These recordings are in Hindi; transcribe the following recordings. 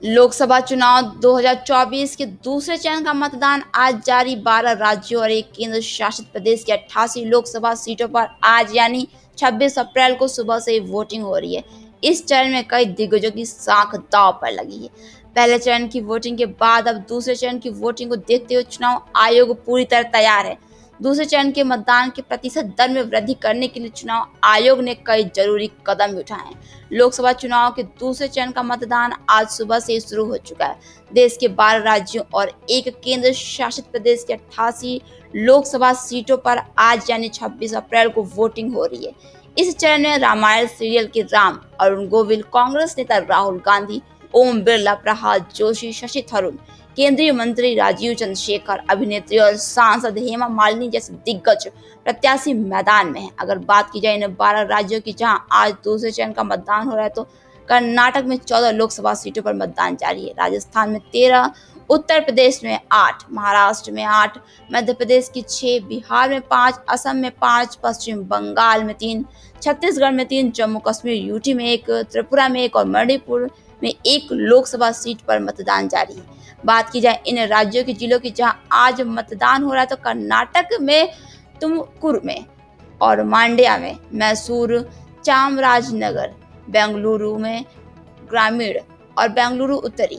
लोकसभा चुनाव 2024 के दूसरे चरण का मतदान आज जारी। 12 राज्यों और एक केंद्र शासित प्रदेश की 88 लोकसभा सीटों पर आज यानी 26 अप्रैल को सुबह से ही वोटिंग हो रही है। इस चरण में कई दिग्गजों की साख दांव पर लगी है। पहले चरण की वोटिंग के बाद अब दूसरे चरण की वोटिंग को देखते हुए चुनाव आयोग पूरी तरह तैयार है। दूसरे चरण के मतदान के प्रतिशत दर में वृद्धि करने के लिए चुनाव आयोग ने कई जरूरी कदम उठाए हैं। लोकसभा चुनाव के दूसरे चरण का मतदान आज सुबह से शुरू हो चुका है। देश के 12 राज्यों और एक केंद्र शासित प्रदेश के 88 लोकसभा सीटों पर आज यानी 26 अप्रैल को वोटिंग हो रही है। इस चरण में रामायण सीरियल के राम, अरुण गोविल, कांग्रेस नेता राहुल गांधी, ओम बिरला, प्रहलाद जोशी, शशि थरूर, केंद्रीय मंत्री राजीव चंद्रशेखर, अभिनेत्री और सांसद हेमा मालिनी जैसे दिग्गज प्रत्याशी मैदान में है। अगर बात की जाए इन 12 राज्यों की जहां आज दूसरे चरण का मतदान हो रहा है, तो कर्नाटक में 14 लोकसभा सीटों पर मतदान जारी है। राजस्थान में 13, उत्तर प्रदेश में 8, महाराष्ट्र में 8, मध्य प्रदेश की 6, बिहार में 5, असम में 5, पश्चिम बंगाल में 3, छत्तीसगढ़ में 3, जम्मू कश्मीर यूटी में 1, त्रिपुरा में 1 और मणिपुर में 1 लोकसभा सीट पर मतदान जारी है। बात की जाए इन राज्यों के जिलों की जहां आज मतदान हो रहा है, तो कर्नाटक में तुमकुर में और मांड्या में, मैसूर, चामराजनगर, बेंगलुरु में ग्रामीण और बेंगलुरु उत्तरी,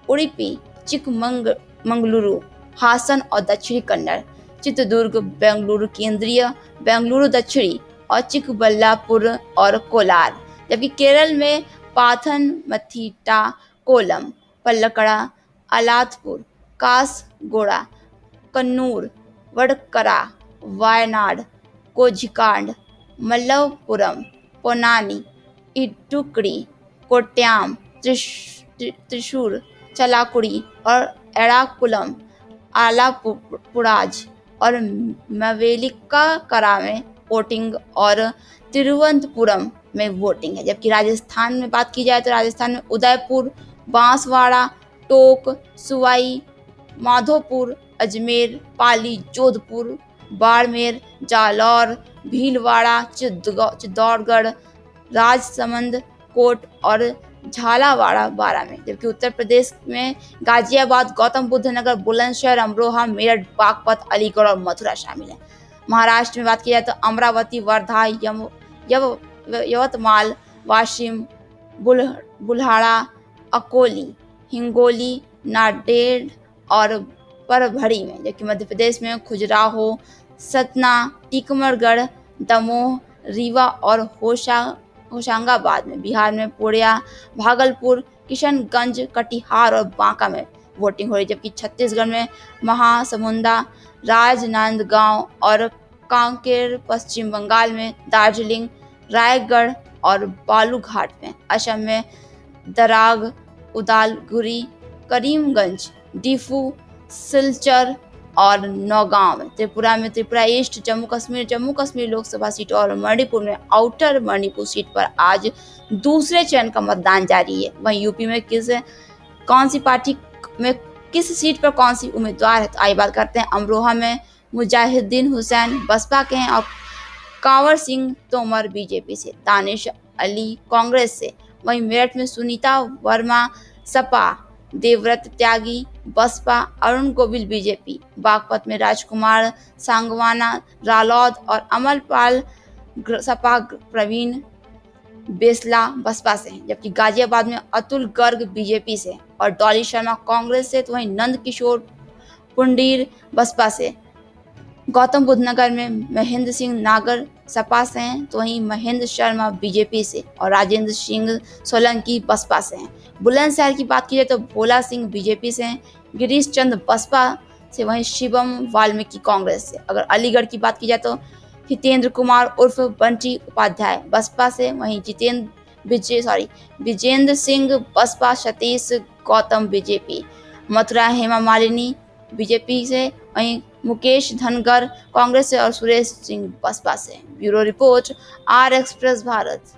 उडुपी, चिकमंगलुरु, हासन और दक्षिणी कन्नड़, चित्रदुर्ग, बेंगलुरु केंद्रीय, बेंगलुरु दक्षिणी और चिकबल्लापुर और कोलार। जबकि केरल में पाथनमथिट्टा, कोलम, पल्लकड़ा, अलाथपुर, कासगोड़ा, कन्नूर, वडकरा, वायनाड, कोझिकोड, मलप्पुरम, पोन्नानी, इडुक्की, कोट्टयम, त्रिशूर, चलाकुडी और एर्नाकुलम, आलपुराज और मवेलिक्करा में वोटिंग और तिरुवनंतपुरम में वोटिंग है। जबकि राजस्थान में बात की जाए, तो राजस्थान में उदयपुर, बांसवाड़ा, टोंक, सवाई माधोपुर, अजमेर, पाली, जोधपुर, बाड़मेर, जालौर, भीलवाड़ा, चित्तौड़गढ़, राजसमंद, कोट और झालावाड़ बारा में। जबकि उत्तर प्रदेश में गाजियाबाद, गौतम बुद्ध नगर, बुलंदशहर, अमरोहा, मेरठ, बागपत, अलीगढ़ और मथुरा शामिल है। महाराष्ट्र में बात की जाए, तो अमरावती, वर्धा, यवतमाल, वाशिम, बुल्हाड़ा, अकोली, हिंगोली, नांदेड़ और परभणी में। जबकि मध्य प्रदेश में खजुराहो, सतना, टीकमगढ़, दमोह, रीवा और होशंगाबाद में। बिहार में पूर्णिया, भागलपुर, किशनगंज, कटिहार और बांका में वोटिंग हो रही है। जबकि छत्तीसगढ़ में महासमुंदा, राजनांदगांव और कांकेर, पश्चिम बंगाल में दार्जिलिंग, रायगढ़ और बालूघाट में, असम में दराग, उदालगुरी, करीमगंज, डिफू, सिलचर और नौगांव में। त्रिपुरा में त्रिपुरा ईस्ट, जम्मू कश्मीर लोकसभा सीट और मणिपुर में आउटर मणिपुर सीट पर आज दूसरे चरण का मतदान जारी है। वहीं यूपी में कौन सी पार्टी में किस सीट पर कौन सी उम्मीदवार है, तो आइए बात करते हैं। अमरोहा में मुजाहिदीन हुसैन बसपा के हैं और कांवर सिंह तोमर बीजेपी से, दानिश अली कांग्रेस से। वहीं मेरठ में सुनीता वर्मा सपा, देवव्रत त्यागी बसपा, अरुण गोविल बीजेपी। बागपत में राजकुमार सांगवाना रालोद और अमरपाल सपा, प्रवीण बेसला बसपा से हैं। जबकि गाजियाबाद में अतुल गर्ग बीजेपी से और डॉली शर्मा कांग्रेस से, तो वहीं नंद किशोर पुंडीर बसपा से। गौतम बुद्ध नगर में महेंद्र सिंह नागर सपा से हैं, तो वहीं महेंद्र शर्मा बीजेपी से और राजेंद्र सिंह सोलंकी बसपा से हैं। बुलंदशहर की बात की जाए, तो भोला सिंह बीजेपी से हैं, गिरीश चंद्र बसपा से, वहीं शिवम वाल्मीकि कांग्रेस से। अगर अलीगढ़ की बात की जाए, तो हितेंद्र कुमार उर्फ बंटी उपाध्याय बसपा से, वहीं विजेंद्र सिंह बसपा, सतीश गौतम बीजेपी। मथुरा हेमा मालिनी बीजेपी से, वहीं मुकेश धनगर कांग्रेस से और सुरेश सिंह बसपा से। Bureau report, R express Bharat.